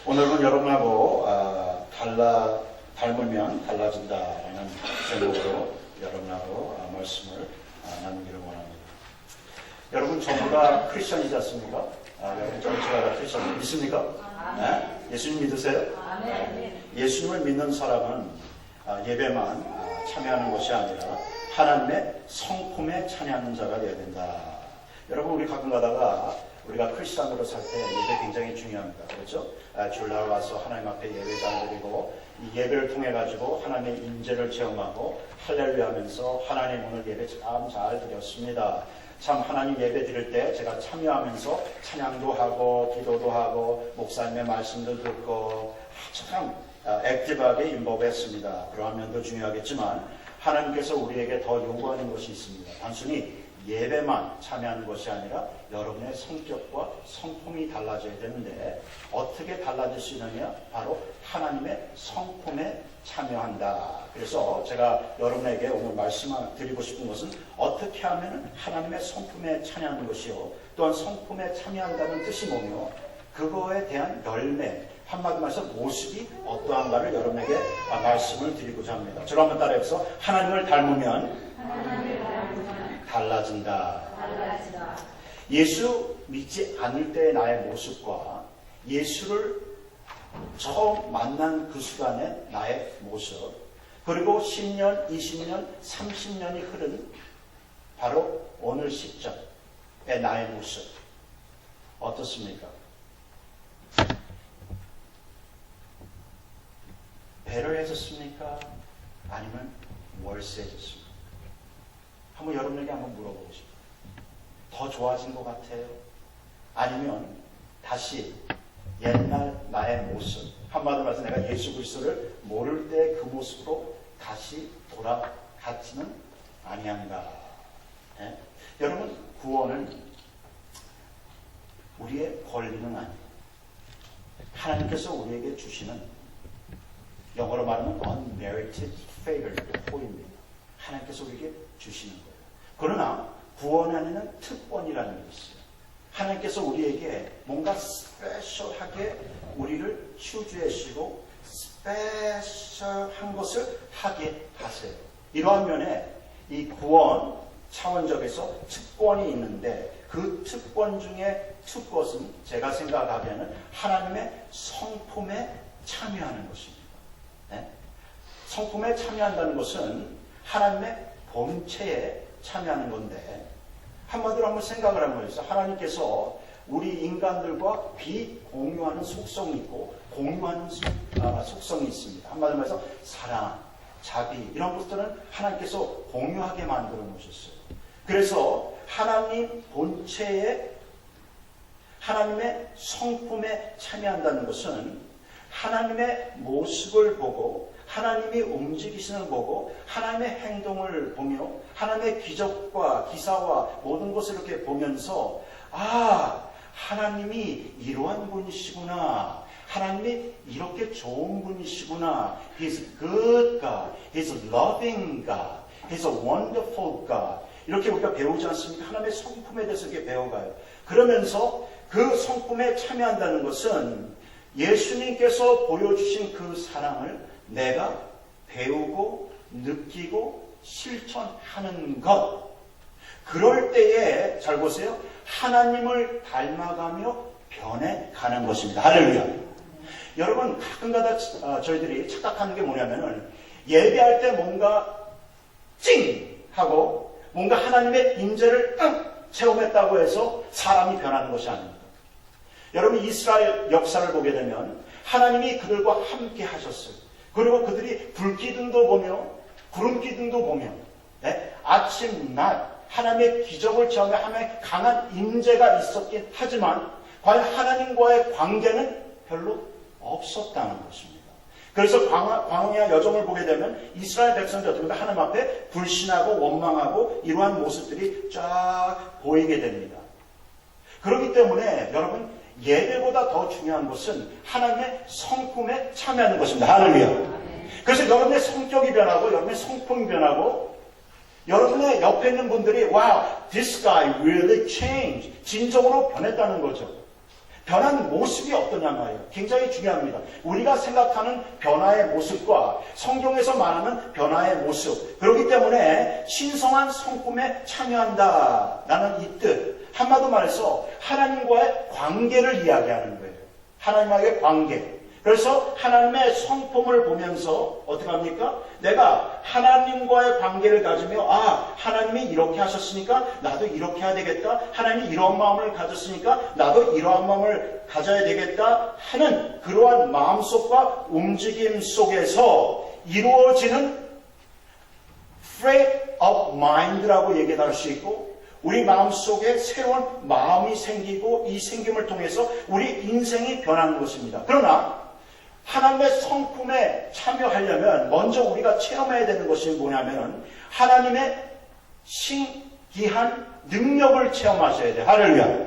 오늘은 여러분하고 닮으면 달라진다라는 제목으로 여러분하고 말씀을 나누기를 원합니다. 여러분 전부가 크리스천이지 않습니까? 여러분 전체가 다 크리스천 믿습니까? 네? 예수님 믿으세요? 네. 예수님을 믿는 사람은 예배만 참여하는 것이 아니라 하나님의 성품에 참여하는 자가 되어야 된다. 여러분 우리 가끔 가다가 우리가 크리스천으로 살 때 예배 굉장히 중요합니다. 그렇죠? 주일날 와서 하나님 앞에 예배장 드리고 이 예배를 통해 가지고 하나님의 임재를 체험하고 할렐루야 하면서 하나님 오늘 예배 참 잘 드렸습니다. 참 하나님 예배 드릴 때 제가 참여하면서 찬양도 하고 기도도 하고 목사님의 말씀도 듣고 참 액티브하게 인volve했습니다. 그러한 면도 중요하겠지만 하나님께서 우리에게 더 요구하는 것이 있습니다. 단순히 예배만 참여하는 것이 아니라 여러분의 성격과 성품이 달라져야 되는데 어떻게 달라질 수 있느냐? 바로 하나님의 성품에 참여한다. 그래서 제가 여러분에게 오늘 말씀드리고 싶은 것은 어떻게 하면 하나님의 성품에 참여하는 것이요. 또한 성품에 참여한다는 뜻이 뭐며 그거에 대한 열매, 한마디로 말해서 모습이 어떠한가를 여러분에게 말씀을 드리고자 합니다. 저를 한번 따라해서 하나님을 닮으면 달라진다. 예수 믿지 않을 때의 나의 모습과 예수를 처음 만난 그 순간의 나의 모습, 그리고 10년, 20년, 30년이 흐른 바로 오늘 시점의 나의 모습 어떻습니까? 배려해졌습니까? 아니면 월세해졌습니까? 한번 여러분에게 한번 물어보고 싶어요. 더 좋아진 것 같아요? 아니면 다시 옛날 나의 모습, 한마디로 말해서 내가 예수 그리스도를 모를 때 그 모습으로 다시 돌아가지는 아니한가? 네? 여러분 구원은 우리의 권리는 아니에요. 하나님께서 우리에게 주시는, 영어로 말하면 unmerited favor입니다. 하나님께서 우리에게 주시는 거예요. 그러나 구원 안에는 특권이라는 게 있어요. 하나님께서 우리에게 뭔가 스페셜하게 우리를 추주하시고 스페셜한 것을 하게 하세요. 이러한 면에 이 구원 차원적에서 특권이 있는데 그 특권 중에 두 것은 제가 생각하기에는 하나님의 성품에 참여하는 것입니다. 네? 성품에 참여한다는 것은 하나님의 본체에 참여하는 건데 한마디로 한번 생각을 한번 해서 하나님께서 우리 인간들과 비공유하는 속성이 있고 공유하는 속성이 있습니다. 한마디로 해서 사랑, 자비 이런 것들은 하나님께서 공유하게 만들어 놓으셨어요. 그래서 하나님 본체에 하나님의 성품에 참여한다는 것은 하나님의 모습을 보고 하나님이 움직이시는 걸 보고 하나님의 행동을 보며 하나님의 기적과 기사와 모든 것을 이렇게 보면서 하나님이 이러한 분이시구나. 하나님이 이렇게 좋은 분이시구나. He's a good God. He's a loving God. He's a wonderful God. 이렇게 우리가 배우지 않습니까? 하나님의 성품에 대해서 이렇게 배워가요. 그러면서 그 성품에 참여한다는 것은 예수님께서 보여주신 그 사랑을 내가 배우고 느끼고 실천하는 것. 그럴 때에 잘 보세요. 하나님을 닮아가며 변해가는 것입니다. 할렐루야. 여러분 가끔가다 저희들이 착각하는 게 뭐냐면은 예배할 때 뭔가 찡 하고 뭔가 하나님의 임재를 딱 체험했다고 해서 사람이 변하는 것이 아닙니다. 여러분 이스라엘 역사를 보게 되면 하나님이 그들과 함께 하셨어요. 그리고 그들이 불기둥도 보며 구름기둥도 보며 아침 낮 하나님의 기적을 체험해 하나님의 강한 임재가 있었긴 하지만 과연 하나님과의 관계는 별로 없었다는 것입니다. 그래서 광야 여정을 보게 되면 이스라엘 백성들이 어떻게 보면 하나님 앞에 불신하고 원망하고 이러한 모습들이 쫙 보이게 됩니다. 그렇기 때문에 여러분 예배보다 더 중요한 것은 하나님의 성품에 참여하는 것입니다. 할렐루야. 그래서 여러분의 성격이 변하고 여러분의 성품이 변하고 여러분의 옆에 있는 분들이 wow, this guy really changed. 진정으로 변했다는 거죠. 변한 모습이 어떠냐 말이에요. 굉장히 중요합니다. 우리가 생각하는 변화의 모습과 성경에서 말하는 변화의 모습. 그렇기 때문에 신성한 성품에 참여한다라는 이 뜻. 한마디로 말해서 하나님과의 관계를 이야기하는 거예요. 하나님과의 관계. 그래서 하나님의 성품을 보면서 어떻게 합니까? 내가 하나님과의 관계를 가지며 하나님이 이렇게 하셨으니까 나도 이렇게 해야 되겠다. 하나님이 이런 마음을 가졌으니까 나도 이러한 마음을 가져야 되겠다 하는 그러한 마음속과 움직임 속에서 이루어지는 frame of mind라고 얘기를 할 수 있고 우리 마음속에 새로운 마음이 생기고 이 생김을 통해서 우리 인생이 변하는 것입니다. 그러나 하나님의 성품에 참여하려면 먼저 우리가 체험해야 되는 것이 뭐냐면 하나님의 신기한 능력을 체험하셔야 돼요. 할렐루야.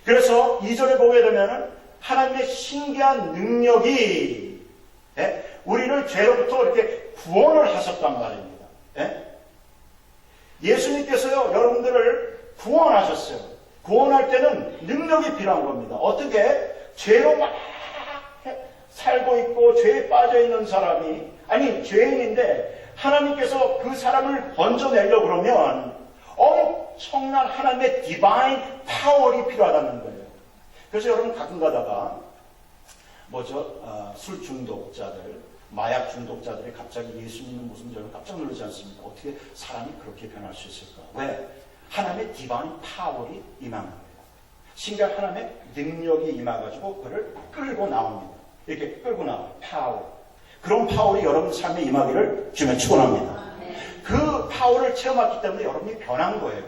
그래서 2절에 보게 되면 하나님의 신기한 능력이 우리를 죄로부터 이렇게 구원을 하셨단 말입니다. 예수님께서요 여러분들을 구원하셨어요. 구원할 때는 능력이 필요한 겁니다. 어떻게? 죄로 막 살고 있고 죄에 빠져 있는 사람이 죄인인데 하나님께서 그 사람을 건져내려고 그러면 엄청난 하나님의 디바인 파워가 필요하다는 거예요. 그래서 여러분 가끔 가다가 술 중독자들, 마약 중독자들이 갑자기 예수 믿는 모습을 여러분 깜짝 놀라지 않습니까? 어떻게 사람이 그렇게 변할 수 있을까? 왜? 하나님의 디바인 파워가 임한 거예요. 신기한 하나님의 능력이 임해가지고 그를 끌고 나옵니다. 이렇게 끌고 나와요. 파워. 그런 파워가 여러분 삶에 임하기를 주면 축원합니다. 그 파워를 체험했기 때문에 여러분이 변한 거예요.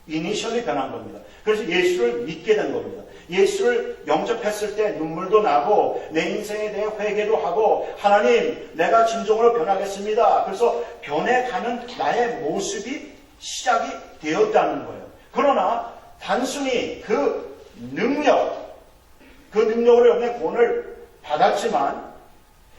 이니셜이 변한 겁니다. 그래서 예수를 믿게 된 겁니다. 예수를 영접했을 때 눈물도 나고 내 인생에 대해 회개도 하고 하나님 내가 진정으로 변하겠습니다. 그래서 변해가는 나의 모습이 시작이 되었다는 거예요. 그러나 단순히 그 능력으로 여러분의 구원을 받았지만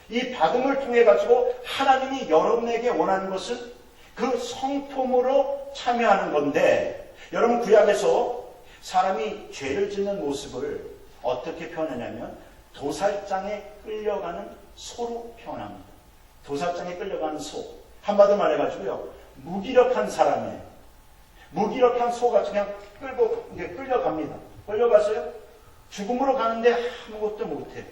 이 받음을 통해 가지고 하나님이 여러분에게 원하는 것은 그 성품으로 참여하는 건데 여러분 구약에서 사람이 죄를 짓는 모습을 어떻게 표현하냐면 도살장에 끌려가는 소로 표현합니다. 도살장에 끌려가는 소. 한마디로 말해가지고요. 무기력한 사람이에요. 무기력한 소같이 그냥 끌려갑니다. 끌려가서요. 죽음으로 가는데 아무것도 못해요.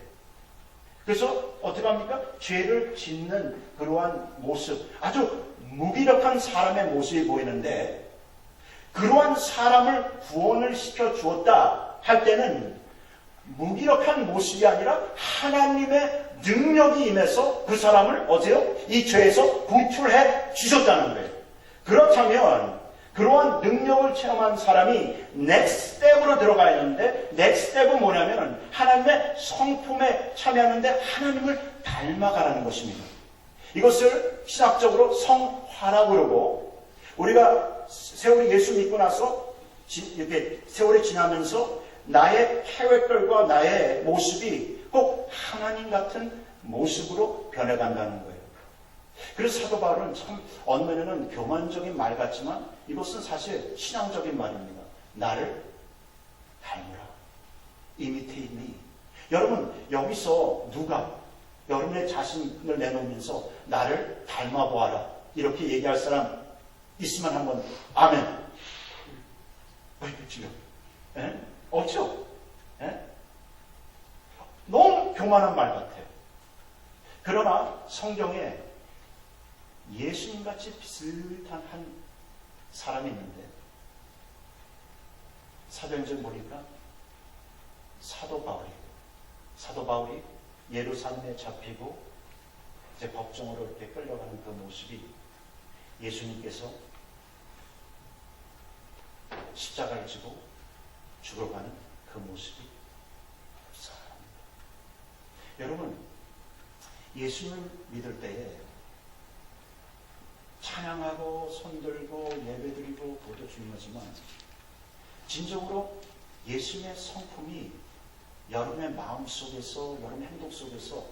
그래서 어떻게 합니까? 죄를 짓는 그러한 모습. 아주 무기력한 사람의 모습이 보이는데 그러한 사람을 구원을 시켜 주었다 할 때는 무기력한 모습이 아니라 하나님의 능력이 임해서 그 사람을 이 죄에서 구출해 주셨다는 거예요. 그렇다면 그러한 능력을 체험한 사람이 넥스트 스텝으로 들어가야 하는데 넥스트 스텝은 뭐냐면 하나님의 성품에 참여하는데 하나님을 닮아가라는 것입니다. 이것을 신학적으로 성화라고 그러고 우리가 세월이 예수 믿고 나서 이렇게 세월이 지나면서 나의 캐릭터과 나의 모습이 꼭 하나님 같은 모습으로 변해간다는 거예요. 그래서 사도 바울은 참 어느 면에는 교만적인 말 같지만 이것은 사실 신앙적인 말입니다. 나를 닮으라. Imitate me. 여러분 여기서 누가 여러분의 자신을 내놓으면서 나를 닮아보아라 이렇게 얘기할 사람 있으면 한번 아멘. 지금 없죠? 너무 교만한 말 같아요. 그러나 성경에 예수님같이 비슷한 한 사람이 있는데 사도행전 보니까 사도 바울이 예루살렘에 잡히고 이제 법정으로 이렇게 끌려가는 그 모습이 예수님께서 십자가를 지고 죽어가는 그 모습이 흡사합니다. 여러분 예수님을 믿을 때에 찬양하고 손들고 예배드리고 그것도 중요하지만 진정으로 예수님의 성품이 여러분의 마음 속에서 여러분의 행동 속에서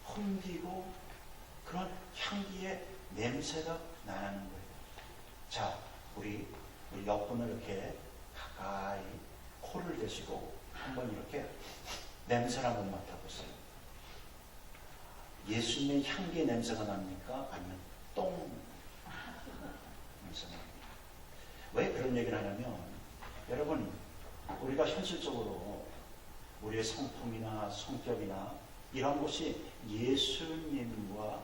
풍기고 그런 향기의 냄새가 나는 거예요. 자, 우리 옆분을 이렇게 가까이 코를 대시고 한번 이렇게 냄새를 한번 맡아보세요. 예수님의 향기 냄새가 납니까? 아니면 똥 냄새가 납니까? 왜 그런 얘기를 하냐면, 여러분, 우리가 현실적으로 우리의 성품이나 성격이나 이런 것이 예수님과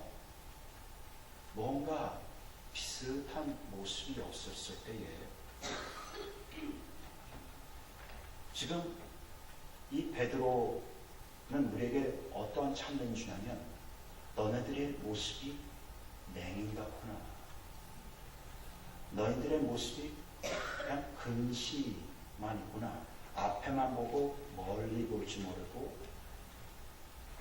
뭔가 비슷한 모습이 없었을 때에, 지금 이 베드로는 우리에게 어떠한 참견을 주냐면, 너네들의 모습이 맹인 같구나. 너희들의 모습이 그냥 근시만 있구나. 앞에만 보고 멀리 볼지 모르고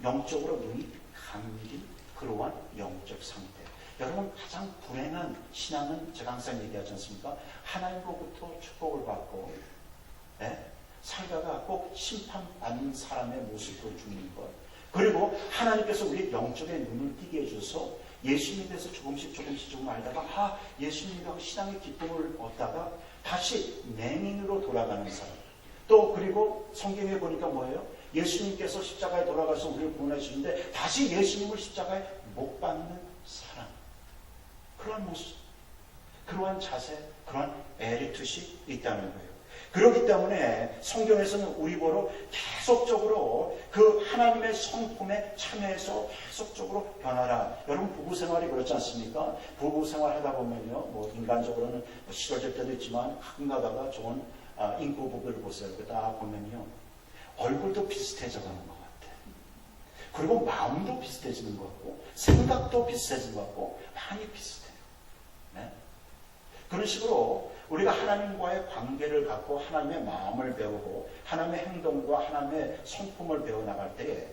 영적으로 눈이 감긴 그러한 영적 상태. 여러분, 가장 불행한 신앙은 제가 항상 얘기하지 않습니까? 하나님으로부터 축복을 받고 살다가 꼭 심판받는 사람의 모습으로 죽는 것. 그리고 하나님께서 우리 영적인 눈을 띄게 해줘서 예수님에 대해서 조금씩 조금 알다가 예수님과 신앙의 기쁨을 얻다가 다시 맹인으로 돌아가는 사람. 또 그리고 성경에 보니까 뭐예요? 예수님께서 십자가에 돌아가서 우리를 구원해 주시는데 다시 예수님을 십자가에 못 박는 사람. 그런 모습, 그러한 자세, 그런 에리투시 있다는 거예요. 그렇기 때문에 성경에서는 우리 보러 계속적으로 그 하나님의 성품에 참여해서 계속적으로 변하라. 여러분, 부부생활이 그렇지 않습니까? 부부생활 하다 보면요, 뭐 인간적으로는 싫어질 때도 있지만 가끔 가다가 좋은 인구 부부를 보세요. 딱 보면요, 얼굴도 비슷해져 가는 것 같아요. 그리고 마음도 비슷해지는 것 같고 생각도 비슷해지는 것 같고 많이 비슷해요. 네? 그런 식으로 우리가 하나님과의 관계를 갖고 하나님의 마음을 배우고 하나님의 행동과 하나님의 성품을 배워나갈 때에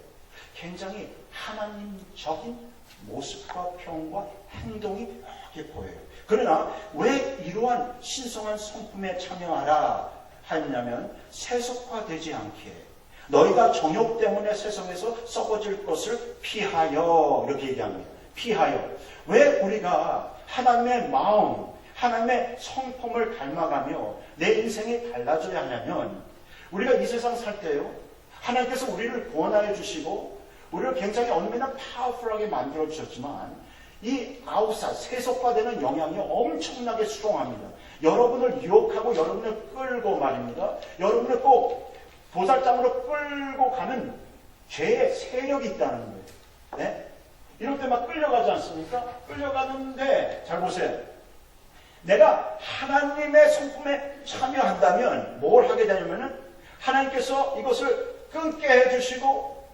굉장히 하나님적인 모습과 표현과 행동이 이렇게 보여요. 그러나 왜 이러한 신성한 성품에 참여하라 하였냐면, 세속화되지 않게 너희가 정욕 때문에 세상에서 썩어질 것을 피하여, 이렇게 얘기합니다. 피하여. 왜 우리가 하나님의 마음, 하나님의 성품을 닮아가며 내 인생이 달라져야 하냐면, 우리가 이 세상 살 때요, 하나님께서 우리를 구원하여 주시고 우리를 굉장히 얼마나 파워풀하게 만들어 주셨지만 이 아우사, 세속화되는 영향이 엄청나게 수동합니다. 여러분을 유혹하고 여러분을 끌고 말입니다. 여러분을 꼭 도살장으로 끌고 가는 죄의 세력이 있다는 거예요. 네? 이럴 때 막 끌려가지 않습니까? 끌려가는데 잘 보세요. 내가 하나님의 성품에 참여한다면 뭘 하게 되냐면은 하나님께서 이것을 끊게 해주시고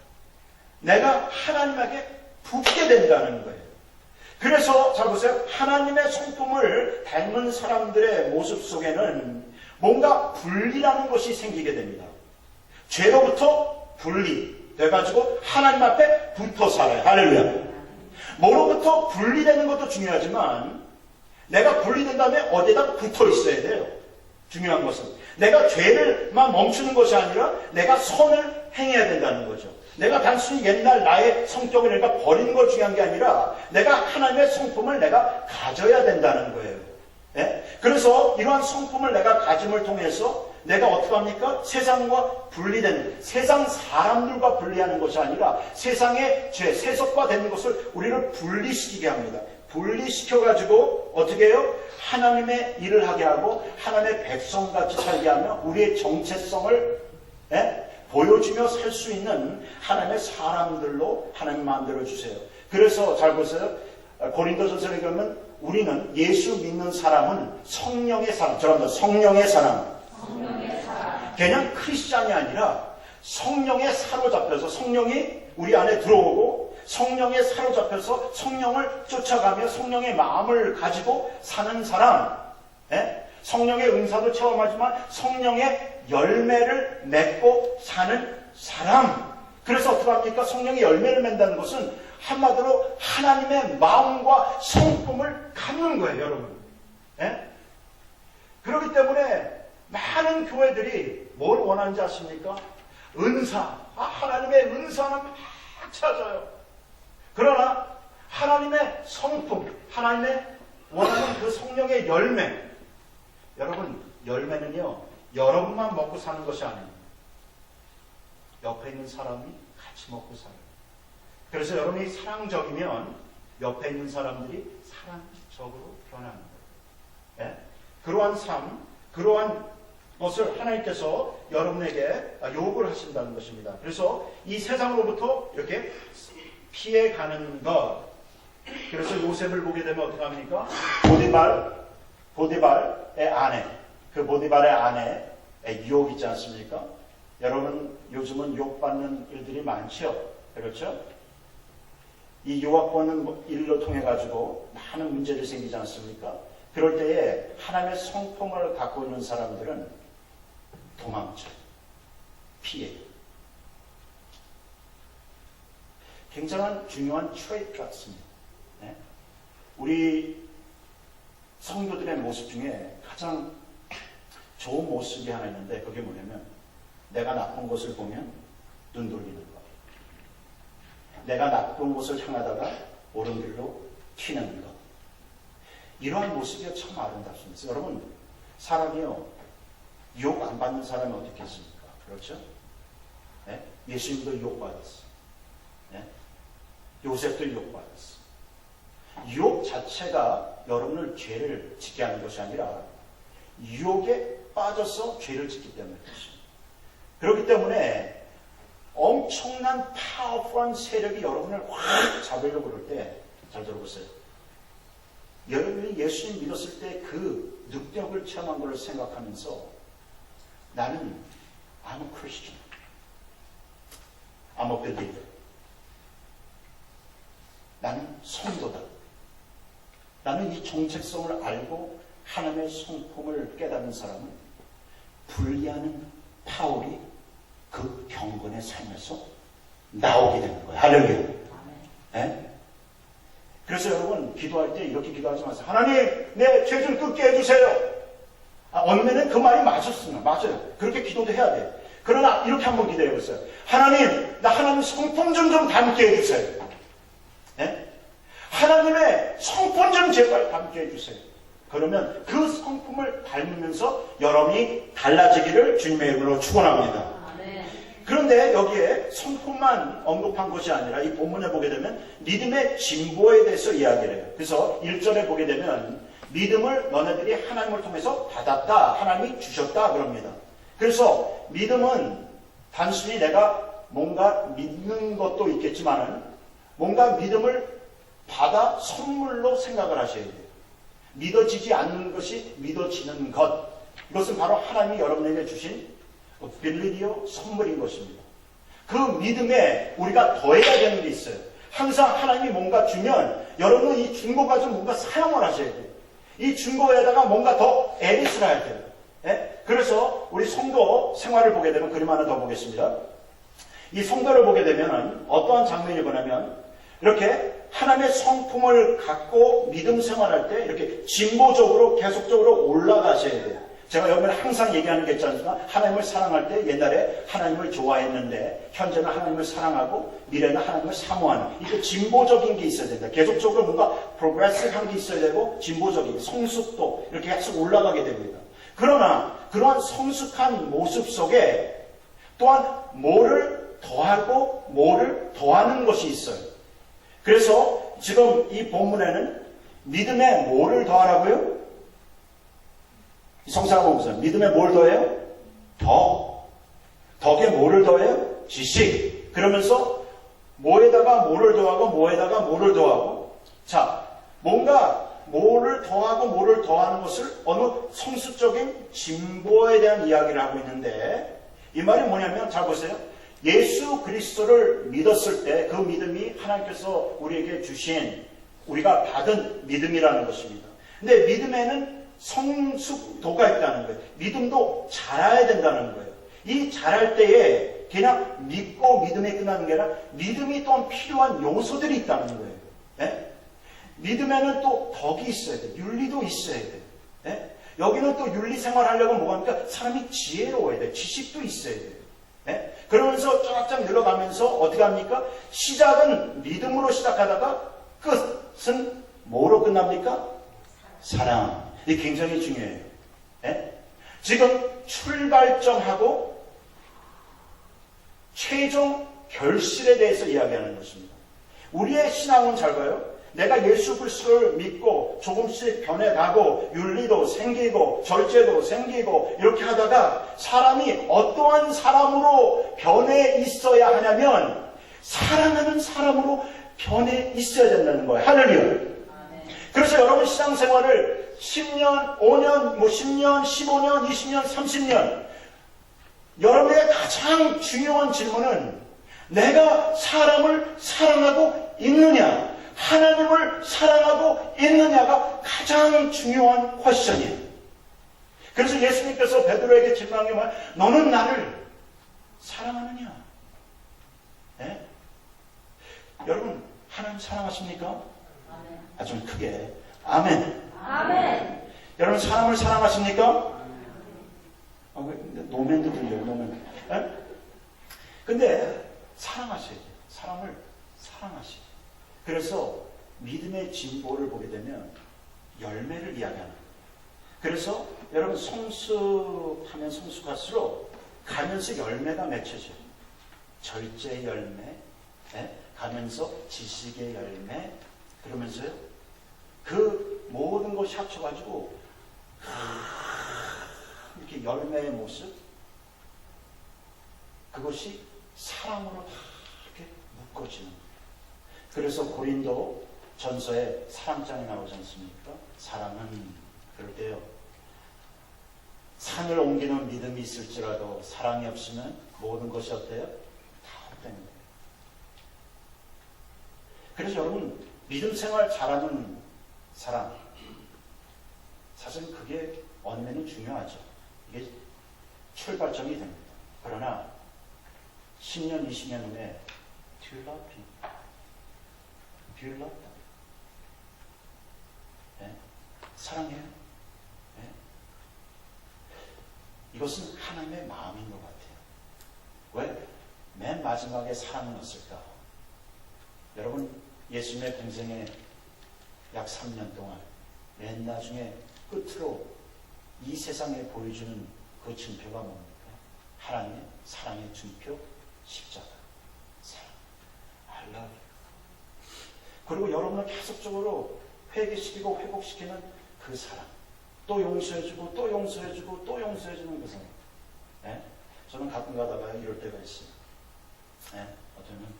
내가 하나님에게 붙게 된다는 거예요. 그래서 잘 보세요. 하나님의 성품을 닮은 사람들의 모습 속에는 뭔가 분리라는 것이 생기게 됩니다. 죄로부터 분리돼가지고 하나님 앞에 붙어 살아요. 할렐루야. 뭐로부터 분리되는 것도 중요하지만 내가 분리된 다음에 어디에다 붙어 있어야 돼요. 중요한 것은 내가 죄를만 멈추는 것이 아니라 내가 선을 행해야 된다는 거죠. 내가 단순히 옛날 나의 성격을 내가 버리는 걸 중요한 게 아니라 내가 하나님의 성품을 내가 가져야 된다는 거예요. 예? 그래서 이러한 성품을 내가 가짐을 통해서 내가 어떻게 합니까? 세상과 분리되는, 세상 사람들과 분리하는 것이 아니라 세상의 죄, 세속화되는 것을 우리를 분리시키게 합니다. 분리시켜가지고 어떻게 해요? 하나님의 일을 하게 하고 하나님의 백성같이 살게 하며 우리의 정체성을 보여주며 살 수 있는 하나님의 사람들로 하나님 만들어주세요. 그래서 잘 보세요. 고린도전서에 보면 우리는 예수 믿는 사람은 성령의 사람, 저랍니다. 성령의 사람. 그냥 크리스찬이 아니라 성령에 사로잡혀서 성령이 우리 안에 들어오고 성령에 사로잡혀서 성령을 쫓아가며 성령의 마음을 가지고 사는 사람. 성령의 은사도 체험하지만 성령의 열매를 맺고 사는 사람. 그래서 어떻게 합니까? 성령의 열매를 맺는다는 것은 한마디로 하나님의 마음과 성품을 갖는 거예요, 여러분. 그렇기 때문에 많은 교회들이 뭘 원하는지 아십니까? 은사. 하나님의 은사는 막 찾아요. 그러나 하나님의 성품, 하나님의 원하는 그 성령의 열매. 여러분, 열매는요, 여러분만 먹고 사는 것이 아닙니다. 옆에 있는 사람이 같이 먹고 살아요. 그래서 여러분이 사랑적이면 옆에 있는 사람들이 사랑적으로 변하는 거예요. 예? 그러한 삶, 그러한 것을 하나님께서 여러분에게 요구를 하신다는 것입니다. 그래서 이 세상으로부터 이렇게 피해가는 것. 그래서 요셉을 보게 되면 어떻게 합니까? 보디발의 아내, 그 보디발의 아내의 유혹 있지 않습니까? 여러분 요즘은 유혹받는 일들이 많죠. 그렇죠? 이 유혹받는 일로 통해 가지고 많은 문제들이 생기지 않습니까? 그럴 때에 하나님의 성품을 갖고 있는 사람들은 도망쳐요. 피해요. 굉장한 중요한 트레이트 같습니다. 네? 우리 성도들의 모습 중에 가장 좋은 모습이 하나 있는데 그게 뭐냐면 내가 나쁜 것을 보면 눈 돌리는 것. 내가 나쁜 곳을 향하다가 옳은 길로 튀는 것. 이러한 모습이 참 아름답습니다. 여러분, 사람이요, 유혹 안 받는 사람이 어디 있겠습니까? 그렇죠? 네? 예수님도 유혹받았어. 네? 요셉도 유혹받았어. 유혹 자체가 여러분을 죄를 짓게 하는 것이 아니라 유혹에 빠져서 죄를 짓기 때문에 그렇습니다. 그렇기 때문에 엄청난 파워풀한 세력이 여러분을 확 잡으려고 그럴 때 잘 들어보세요. 여러분이 예수님 믿었을 때 그 능력을 체험한 것을 생각하면서 나는 I'm a Christian. I'm a believer. 나는 성도다. 나는 이 정체성을 알고 하나님의 성품을 깨닫는 사람은 분리하는 파울이 그 경건의 삶에서 나오게 되는 거예요. 할렐루야. 네? 그래서 여러분 기도할 때 이렇게 기도하지 마세요. 하나님 내 죄 좀 끊게 해주세요. 어느 날은 그 말이 맞았으면 맞아요. 그렇게 기도도 해야 돼요. 그러나 이렇게 한번 기도해 보세요. 하나님 나 하나님 성품 좀 닮게 해주세요. 네? 하나님의 성품 좀 제발 닮게 해주세요. 그러면 그 성품을 닮으면서 여러분이 달라지기를 주님의 이름으로 축원합니다. 그런데 여기에 성품만 언급한 것이 아니라 이 본문에 보게 되면 믿음의 진보에 대해서 이야기를 해요. 그래서 1절에 보게 되면 믿음을 너네들이 하나님을 통해서 받았다. 하나님이 주셨다. 그럽니다. 그래서 믿음은 단순히 내가 뭔가 믿는 것도 있겠지만은 뭔가 믿음을 받아 선물로 생각을 하셔야 돼요. 믿어지지 않는 것이 믿어지는 것. 이것은 바로 하나님이 여러분에게 주신 빌리디오 선물인 것입니다. 그 믿음에 우리가 더해야 되는 게 있어요. 항상 하나님이 뭔가 주면 여러분은 이 준 거 가지고 뭔가 사용을 하셔야 돼요. 이 준 거에다가 뭔가 더 에디스를 해야 돼요. 네? 그래서 우리 성도 생활을 보게 되면 그림 하나 더 보겠습니다. 이 성도를 보게 되면 어떠한 장면이 보냐면 이렇게 하나님의 성품을 갖고 믿음 생활할 때 이렇게 진보적으로 계속적으로 올라가셔야 돼요. 제가 여러분 항상 얘기하는 게 있지 않습니까? 하나님을 사랑할 때 옛날에 하나님을 좋아했는데 현재는 하나님을 사랑하고 미래는 하나님을 사모하는 이게 진보적인 게 있어야 된다. 계속적으로 뭔가 프로그레시브한 게 있어야 되고 진보적인 성숙도 이렇게 계속 올라가게 됩니다. 그러나 그러한 성숙한 모습 속에 또한 뭐를 더하고 뭐를 더하는 것이 있어요. 그래서 지금 이 본문에는 믿음에 뭐를 더하라고요? 성사가 보면서 믿음에 뭘 더해요? 덕에 뭐를 더해요? 지식. 그러면서 뭐에다가 뭐를 더하고 뭐에다가 뭐를 더하고 자 뭔가 뭐를 더하고 뭐를 더하는 것을 어느 성수적인 진보에 대한 이야기를 하고 있는데 이 말이 뭐냐면 잘 보세요. 예수 그리스도를 믿었을 때 그 믿음이 하나님께서 우리에게 주신 우리가 받은 믿음이라는 것입니다. 근데 믿음에는 성숙도가 있다는 거예요. 믿음도 자라야 된다는 거예요. 이 자랄 때에 그냥 믿고 믿음에 끝나는 게 아니라 믿음이 또한 필요한 요소들이 있다는 거예요. 네? 믿음에는 또 덕이 있어야 돼요. 윤리도 있어야 돼요. 네? 여기는 또 윤리 생활하려면 뭐가 합니까? 사람이 지혜로워야 돼요. 지식도 있어야 돼요. 네? 그러면서 쫙쫙 늘어가면서 어떻게 합니까? 시작은 믿음으로 시작하다가 끝은 뭐로 끝납니까? 사랑. 이게 굉장히 중요해요. 네? 지금 출발점하고 최종 결실에 대해서 이야기하는 것입니다. 우리의 신앙은 잘 봐요. 내가 예수 그리스도를 믿고 조금씩 변해가고 윤리도 생기고 절제도 생기고 이렇게 하다가 사람이 어떠한 사람으로 변해 있어야 하냐면 사랑하는 사람으로 변해 있어야 된다는 거예요. 할렐루야. 그래서 여러분 신앙생활을 10년, 5년, 10년, 15년, 20년, 30년 여러분의 가장 중요한 질문은 내가 사람을 사랑하고 있느냐, 하나님을 사랑하고 있느냐가 가장 중요한 퀘스천이에요. 그래서 예수님께서 베드로에게 질문한 게 뭐야? 너는 나를 사랑하느냐? 네? 여러분 하나님 사랑하십니까? 아멘. 좀 크게 아멘. 아멘. 여러분 사람을 사랑하십니까? 노맨도 들려요. 노맨. 네? 근데 사랑하셔야죠. 사람을 사랑하셔야죠. 그래서 믿음의 진보를 보게 되면 열매를 이야기하는 거예요. 그래서 여러분 성숙하면 성숙할수록 가면서 열매가 맺혀져요. 절제 열매, 가면서 지식의 열매, 그러면서요 그 모든 것이 합쳐가지고 이렇게 열매의 모습, 그것이 사랑으로 다 이렇게 묶어지는 거예요. 그래서 고린도 전서에 사랑장이 나오지 않습니까? 사랑은 그럴 때요. 산을 옮기는 믿음이 있을지라도 사랑이 없으면 모든 것이 어때요? 다 헛된 거예요. 그래서 여러분 믿음 생활 잘하는 사람 사실 그게 원면은 중요하죠. 이게 출발점이 됩니다. 그러나 10년, 20년 후에 Do you love him? Do you love them? 네? 사랑해요? 네? 이것은 하나님의 마음인 것 같아요. 왜? 맨 마지막에 사랑은 없을까? 여러분 예수님의 공생에 약 3년 동안 맨 나중에 끝으로 이 세상에 보여주는 그 증표가 뭡니까? 하나님의 사랑의 증표 십자가. 사랑. I love you. 그리고 여러분을 계속적으로 회개시키고 회복시키는 그 사랑. 또 용서해주고 또 용서해주고 또 용서해주는 그 사랑. 네? 저는 가끔 가다가 이럴 때가 있어요. 네? 어쩌면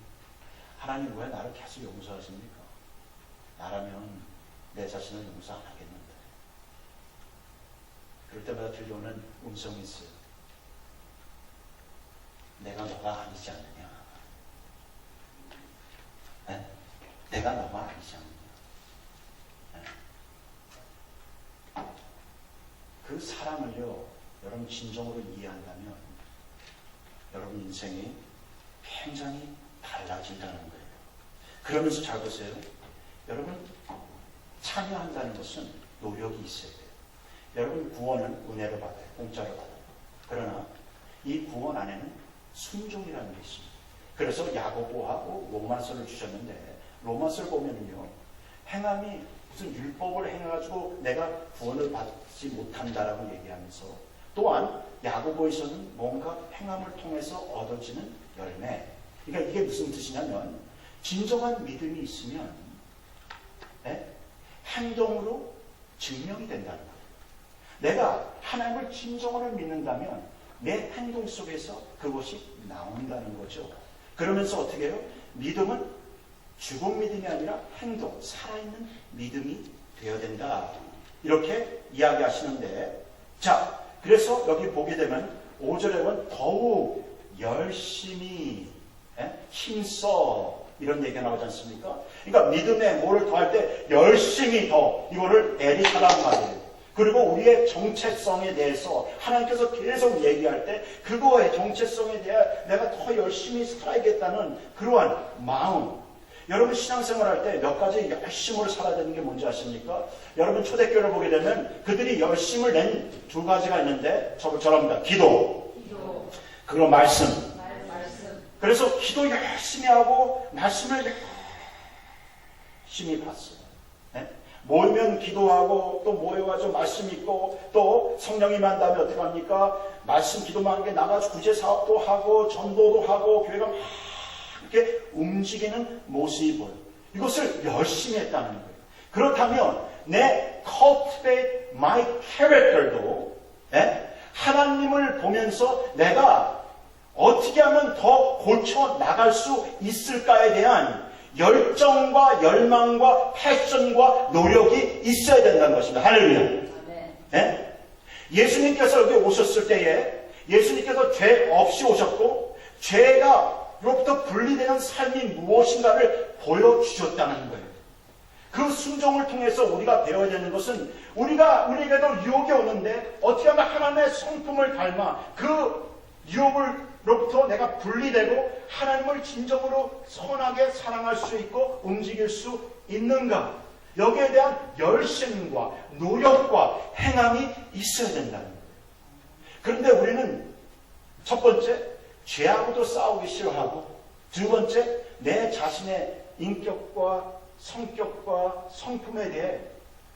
하나님 왜 나를 계속 용서하십니까? 나라면 내 자신을 용서 안 하겠는데. 그럴 때마다 들려오는 음성이 있어요. 내가 너가 아니지 않느냐. 네? 내가 너가 아니지 않느냐. 네? 그 사랑을요, 여러분 진정으로 이해한다면 여러분 인생이 굉장히 달라진다는 거예요. 그러면서 잘 보세요. 여러분 참여한다는 것은 노력이 있어야 돼요. 여러분 구원은 은혜로 받아요. 공짜로 받아요. 그러나 이 구원 안에는 순종이라는 게 있습니다. 그래서 야고보하고 로마서를 주셨는데 로마서를 보면은요, 행함이 무슨 율법을 행해가지고 내가 구원을 받지 못한다라고 얘기하면서 또한 야고보에서는 뭔가 행함을 통해서 얻어지는 열매. 그러니까 이게 무슨 뜻이냐면 진정한 믿음이 있으면 행동으로 증명이 된다는 거예요. 내가 하나님을 진정으로 믿는다면 내 행동 속에서 그것이 나온다는 거죠. 그러면서 어떻게 해요? 믿음은 죽은 믿음이 아니라 행동, 살아있는 믿음이 되어야 된다. 이렇게 이야기하시는데, 자, 그래서 여기 보게 되면 5절에 보면 더욱 열심히 힘써 이런 얘기가 나오지 않습니까? 그러니까 믿음에 뭐를 더할 때 열심히 더, 이거를 에리타라는 말이에요. 그리고 우리의 정체성에 대해서 하나님께서 계속 얘기할 때 그거의 정체성에 대해 내가 더 열심히 살아야겠다는 그러한 마음. 여러분 신앙생활 할 때 몇 가지 열심으로 살아야 되는 게 뭔지 아십니까? 여러분 초대교회를 보게 되면 그들이 열심을 낸 두 가지가 있는데 저랍니다. 기도. 그리고 말씀. 그래서 기도 열심히 하고 말씀을 열심히 봤어요. 네? 모이면 기도하고 또 모여가지고 말씀 읽고 또 성령이 만다면 어떻게 합니까? 말씀 기도만 한 게 나가서 구제 사업도 하고 전도도 하고 교회가 막 이렇게 움직이는 모습이 보여요. 이것을 열심히 했다는 거예요. 그렇다면 내 cultivate my character도 하나님을 보면서 내가 어떻게 하면 더 고쳐 나갈 수 있을까에 대한 열정과 열망과 패션과 노력이 있어야 된다는 것입니다. 할렐루야. 네? 예수님께서 여기 오셨을 때에 예수님께서 죄 없이 오셨고 죄가로부터 분리되는 삶이 무엇인가를 보여주셨다는 거예요. 그 순종을 통해서 우리가 배워야 되는 것은 우리에게도 유혹이 오는데 어떻게 하면 하나님의 성품을 닮아 그 유혹으로부터 내가 분리되고 하나님을 진정으로 선하게 사랑할 수 있고 움직일 수 있는가? 여기에 대한 열심과 노력과 행함이 있어야 된다는 거예요. 그런데 우리는 첫 번째, 죄하고도 싸우기 싫어하고 두 번째, 내 자신의 인격과 성격과 성품에 대해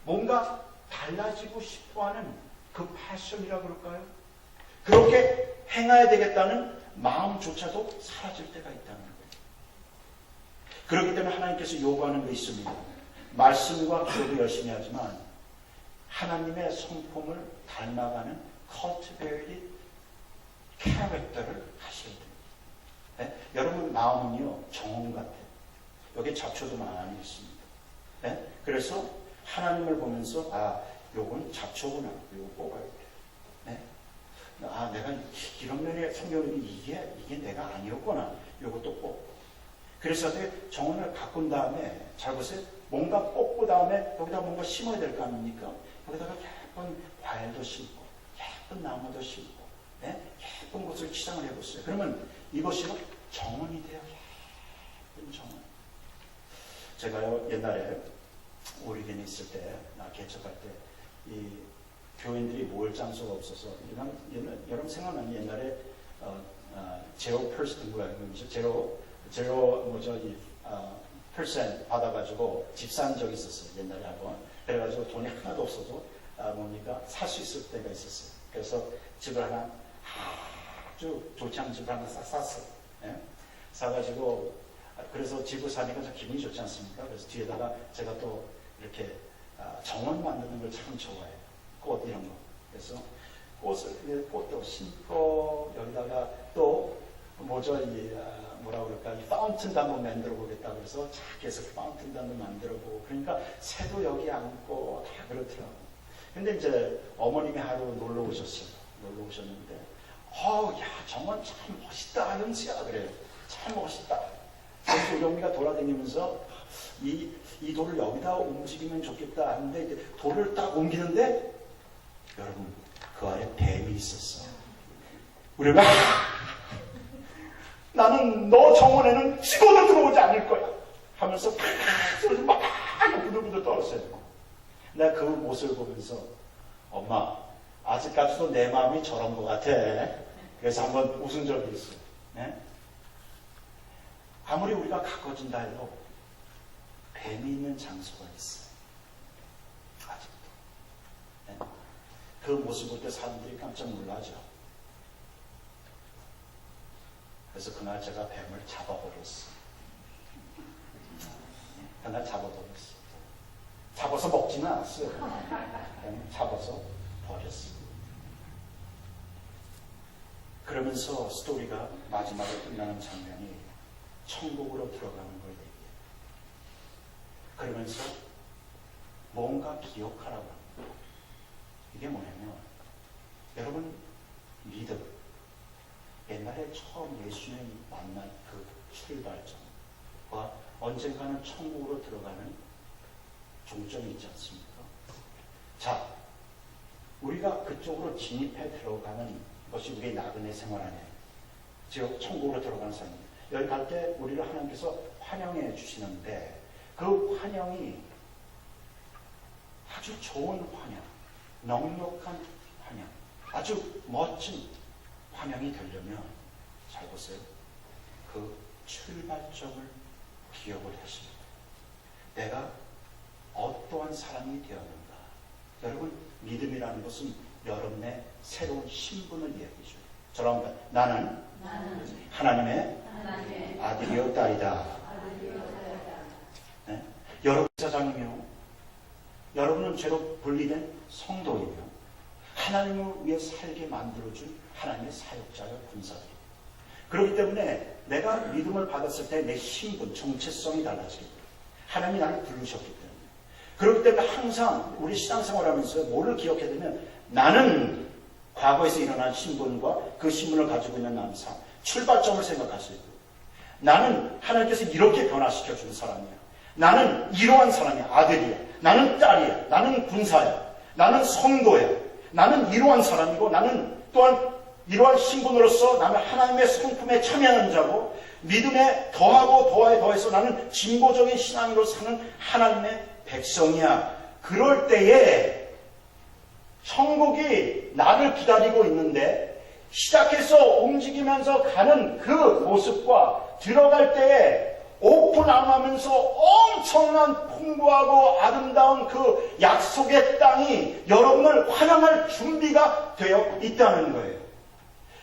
뭔가 달라지고 싶어하는 그 패션이라고 그럴까요? 그렇게 행해야 되겠다는 마음조차도 사라질 때가 있다는 거예요. 그렇기 때문에 하나님께서 요구하는 게 있습니다. 말씀과 기도도 열심히 하지만 하나님의 성품을 닮아가는 cultivated character를 하셔야 됩니다. 네? 여러분 마음은요 정원 같아요. 여기 잡초도 많이 있습니다. 네? 그래서 하나님을 보면서 요건 잡초구나. 요거 뽑아야 돼. 네? 내가 이런 면에 성경이 이게 내가 아니었구나. 요것도 뽑고. 그래서 정원을 가꾼 다음에 잘 보세요. 뭔가 뽑고 다음에 여기다 뭔가 심어야 될 거 아닙니까? 여기다가 예쁜 과일도 심고 예쁜 나무도 심고 예쁜 곳을 치장을 해보세요. 그러면 이것이 정원이 돼요. 예쁜 정원. 제가요 옛날에 오리겐에 있을 때 개척할 때 이 교인들이 모일 장소가 없어서 여러분 생각나는 옛날에 제로 퍼센트 퍼센트 받아가지고 집 산 적이 있었어요. 옛날에 한번. 그래가지고 돈이 하나도 없어도 살 수 있을 때가 있었어요. 그래서 집을 하나 아주 좋지 않은 집을 하나 샀어요. 예? 사가지고 그래서 집을 사니까 참 기분이 좋지 않습니까? 그래서 뒤에다가 제가 또 이렇게 정원 만드는 걸 참 좋아해요. 꽃 이런 거. 그래서 꽃도 심고 여기다가 또 뭐라 그럴까 이 파운틴도 한번 만들어 보겠다 그래서 작게 해서 파운틴도 한번 만들어 보고 그러니까 새도 여기 앉고 다 그렇더라고. 근데 이제 어머님이 하루 놀러 오셨어요. 놀러 오셨는데 야 정원 참 멋있다 현수야 그래요. 참 멋있다. 그래서 우리 어머니가 돌아다니면서 이 돌을 여기다 옮기면 좋겠다 하는데 이제 돌을 딱 옮기는데 여러분 그 안에 뱀이 있었어. 우리 막 나는 너 정원에는 죽어도 들어오지 않을 거야 하면서 막 부들부들 떨었어요. 내가 그 모습을 보면서 엄마 아직까지도 내 마음이 저런 것 같아. 그래서 한번 웃은 적이 있어요. 네? 아무리 우리가 가꿔진다 해도 뱀이 있는 장소가 있어요. 아직도. 네? 그 모습 볼 때 사람들이 깜짝 놀라죠. 그래서 그날 제가 뱀을 잡아버렸어요. 그날 잡아버렸어요. 잡아서 먹지는 않았어요. 잡아서 버렸어요. 그러면서 스토리가 마지막에 끝나는 장면이 천국으로 들어가는 걸 얘기해요. 그러면서 뭔가 기억하라고 합니다. 이게 뭐냐면 여러분 믿음 옛날에 처음 예수님 만난 그 출발점과 언젠가는 천국으로 들어가는 종점이 있지 않습니까? 자, 우리가 그쪽으로 진입해 들어가는 것이 우리의 나그네 생활 안에 즉 천국으로 들어가는 삶입니다. 여기 갈 때 우리를 하나님께서 환영해 주시는데 그 환영이 아주 좋은 환영, 넉넉한 환영, 아주 멋진 환영이 되려면 잘 보세요. 그 출발점을 기억을 하십니다. 내가 어떠한 사람이 되었는가? 여러분, 믿음이라는 것은 여러분의 새로운 신분을 이야기해줘요. 저랑 나는 하나님의 아들이요 딸이다. 네? 여러분 사장이며 여러분은 죄로 분리된 성도이며 하나님을 위해 살게 만들어준 하나님의 사역자여 군사들. 그렇기 때문에 내가 믿음을 받았을 때 내 신분, 정체성이 달라지겠다. 하나님이 나를 부르셨기 때문에. 그렇기 때문에 항상 우리 신앙생활하면서 뭐를 기억해야 되면 나는 과거에서 일어난 신분과 그 신분을 가지고 있는 나의 삶, 출발점을 생각하셔야 돼요. 나는 하나님께서 이렇게 변화시켜준 사람이야. 나는 이러한 사람이야. 아들이야. 나는 딸이야. 나는 군사야. 나는 성도야. 나는 이러한 사람이고 나는 또한 이러한 신분으로서 나는 하나님의 성품에 참여하는 자고 믿음에 더하고 더해서 나는 진보적인 신앙으로 사는 하나님의 백성이야. 그럴 때에 천국이 나를 기다리고 있는데 시작해서 움직이면서 가는 그 모습과 들어갈 때에 오픈하면서 엄청난 풍부하고 아름다운 그 약속의 땅이 여러분을 환영할 준비가 되어 있다는 거예요.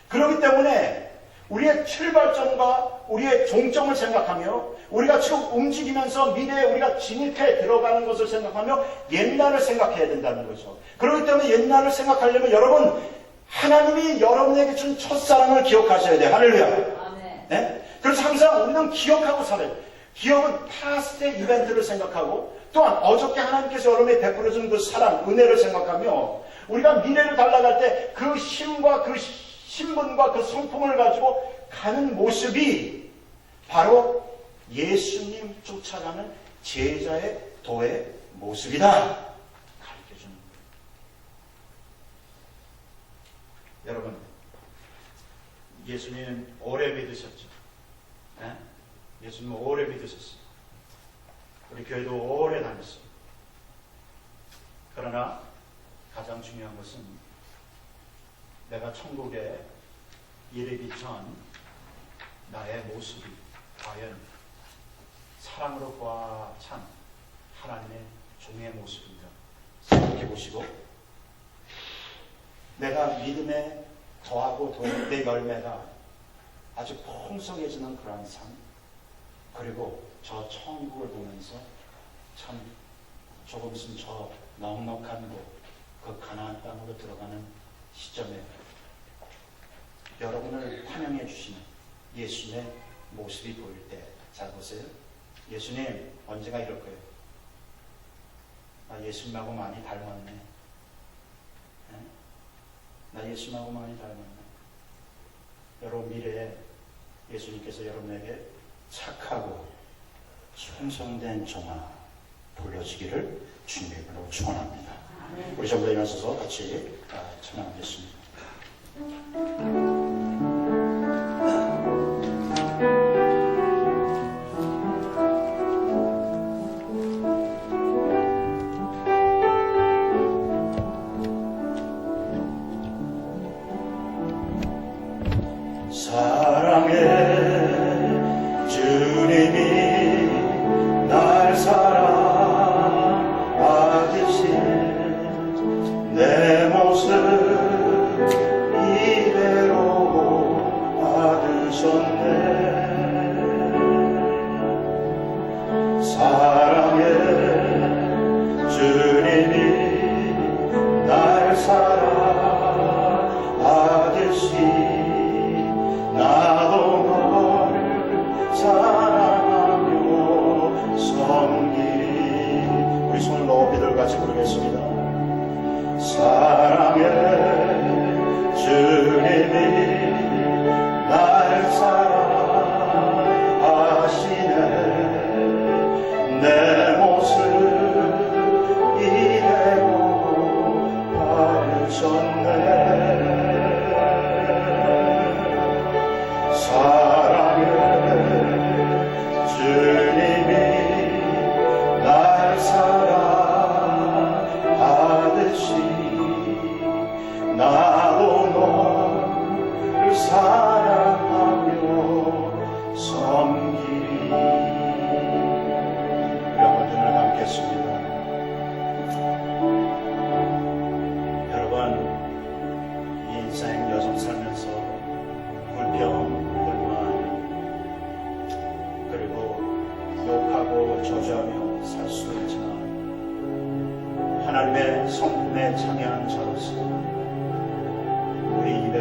그렇기 때문에 우리의 출발점과 우리의 종점을 생각하며 우리가 지금 움직이면서 미래에 우리가 진입해 들어가는 것을 생각하며 옛날을 생각해야 된다는 거죠. 그렇기 때문에 옛날을 생각하려면 여러분 하나님이 여러분에게 준 첫사랑을 기억하셔야 돼요. 할렐루야. 네? 그래서 항상 우리는 기억하고 살아요. 기억은 파스트의 이벤트를 생각하고 또한 어저께 하나님께서 여러분에게 베풀어준 그 사랑, 은혜를 생각하며 우리가 미래를 달려갈 때 그 힘과 그 신분과 그 성품을 가지고 가는 모습이 바로 예수님 쫓아가는 제자의 도의 모습이다. 가르쳐주는 거예요. 여러분, 예수님 오래 믿으셨죠? 네? 예수님 오래 믿으셨어요. 우리 교회도 오래 다녔어요. 그러나 가장 중요한 것은 내가 천국에 이르기 전 나의 모습이 과연 사랑으로 꽉 찬 하나님의 종의 모습인가 생각해 보시고 내가 믿음에 더하고 더한 내 열매가 아주 풍성해지는 그러한 삶 그리고 저 천국을 보면서 참 조금 있으면 저 넉넉한 곳 그 가나안 땅으로 들어가는 시점에 여러분을 환영해 주시는 예수님의 모습이 보일 때 잘 보세요. 예수님 언제가 이럴 거예요. 나 예수님하고 많이 닮았네. 네? 나 예수님하고 많이 닮았네. 여러분 미래에 예수님께서 여러분에게 착하고 충성된 종아 불러주기를 주님으로 축원합니다. 우리 전부 다 일어서서 같이 찬양하겠습니다. 사랑해 주님이 날 사랑하듯이 내 모습 이대로 받으셨네. 사랑해 주님이 날 사랑하듯이 나도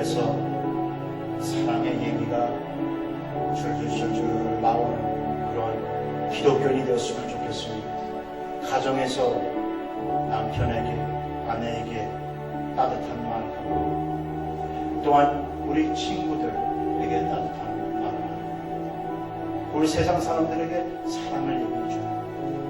입에서 사랑의 얘기가 줄줄줄줄 나오는 그런 기독교인이 되었으면 좋겠습니다. 가정에서 남편에게, 아내에게 따뜻한 말하고, 또한 우리 친구들에게 따뜻한 말하고, 우리 세상 사람들에게 사랑을 얘기해주고,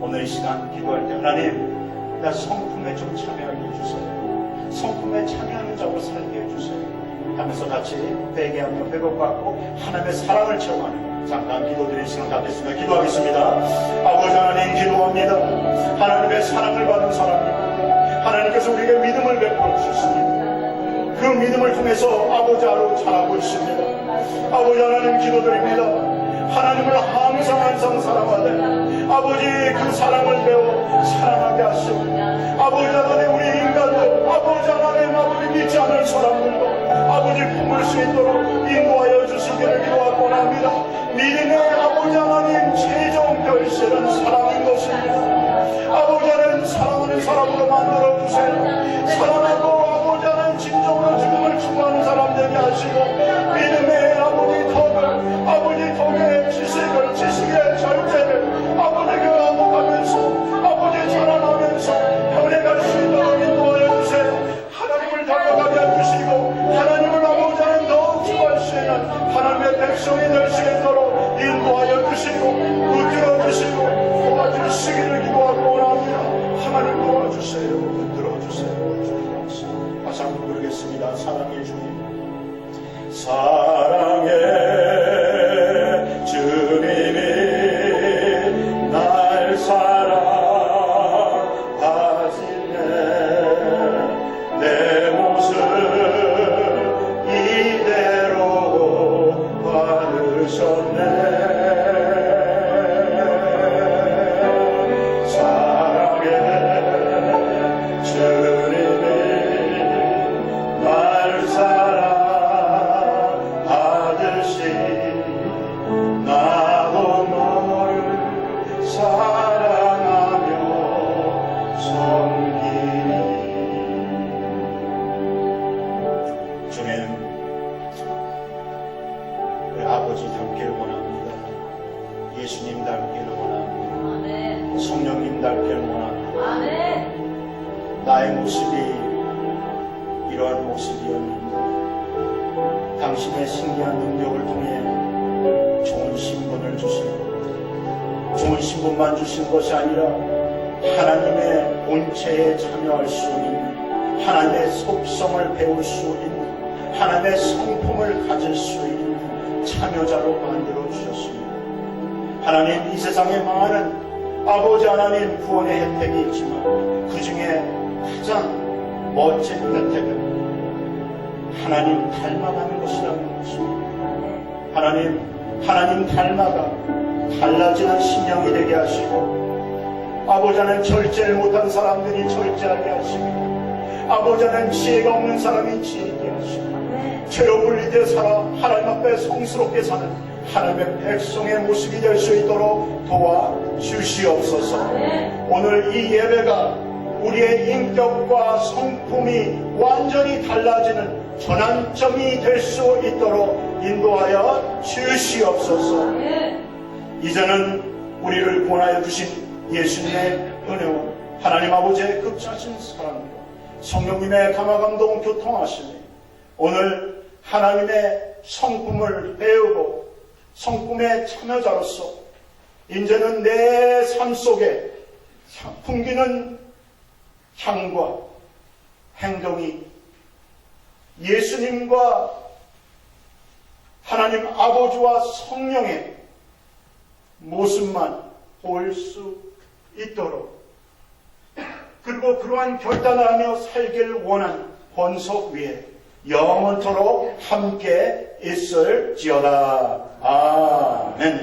오늘 이 시간 기도할 때 하나님, 나 성품에 좀 참여하게 해주세요. 성품에 참여하는 자로 살게 해주세요 하면서 같이 회개하며 회복받고 하나님의 사랑을 체험하는 잠깐 기도드리는 시간 갖겠습니다. 기도하겠습니다. 아버지 하나님, 기도합니다. 하나님의 사랑을 받은 사람입니다. 하나님께서 우리에게 믿음을 베풀어 주셨습니다. 그 믿음을 통해서 아버지 아로 자라고 있습니다. 아버지 하나님, 기도드립니다. 하나님을 항상 사랑하되 아버지 그 사랑을 배워 사랑하게 하시고, 아버지 하나님, 우리 인간도 아버지 하나님, 아버지 믿지 않을 사람들도 아버지 품을 수 있도록 인도하여 주시기를 기도하고 합니다. 믿음의 아버지 하나님 최종 결실은 사랑인 것입니다. 아버지 하나님, 사랑하는 사람으로 만들어 주세요. 사랑하고 아버지 하나님 진정으로 죽음을 추구하는 사람 되게 하시고, 믿음의 아버지 덕을, 아버지 덕의 지식의 절제를 아버지 교감하면서 아버지 자라나면서 변해갈 수 있도록 인도하여 주세요. 하나님을 닮아가게 해주시고, 하나님을 아버지 하나님 더욱 추구할 수 있는 하나님의 백성이 될 수 있도록 인도하여 주시고 붙들어 주시고 도와주시기를 기도하고 원합니다. 하나님 도와주세요. 붙들어 주세요. 다시 한번 부르겠습니다. 사랑의 주님, 사랑의 주님이 날 사랑하시네. 내 모습 이대로 받으셨네. 사랑의 주님이 날 사랑하듯이 나도 널 사랑하며 섬기니. 주님, 우리 아버지 닮기를 원합니다. 예수님 닮기를 원합니다. 아멘. 성령님 닮기를 원합니다. 아멘. 나의 모습이 이러한 모습이었는데 당신의 신기한 능력을 통해 좋은 신분을 주시고, 좋은 신분만 주신 것이 아니라 하나님의 본체에 참여할 수 있는, 하나님의 속성을 배울 수 있는, 하나님의 성품을 가질 수 있는 참여자로 만들어 주셨습니다. 하나님, 이 세상에 많은 아버지 하나님 구원의 혜택이 있지만 그 중에 가장 멋진 혜택은 하나님 닮아가는 것이라는 것입니다. 하나님 닮아가 달라지는 심령이 되게 하시고, 아버지 하나님 절제를 못한 사람들이 절제하게 하시고, 아버지 하나님 지혜가 없는 사람이 지혜 있게 하시고, 죄로 분리되어 살아 하나님 앞에 성스럽게 사는 하나님의 백성의 모습이 될 수 있도록 도와주시옵소서. 오늘 이 예배가 우리의 인격과 성품이 완전히 달라지는 전환점이 될 수 있도록 인도하여 주시옵소서. 이제는 우리를 구원하여 주신 예수님의 은혜와 하나님 아버지의 극차신 사랑과 성령님의 감화감동 교통하심에 오늘 하나님의 성품을 배우고 성품의 참여자로서 이제는 내 삶 속에 풍기는 향과 행동이 예수님과 하나님 아버지와 성령의 모습만 볼 수 있도록, 그리고 그러한 결단을 하며 살길 원하는 권속 위에 영원토록 함께 있을지어다. 아멘.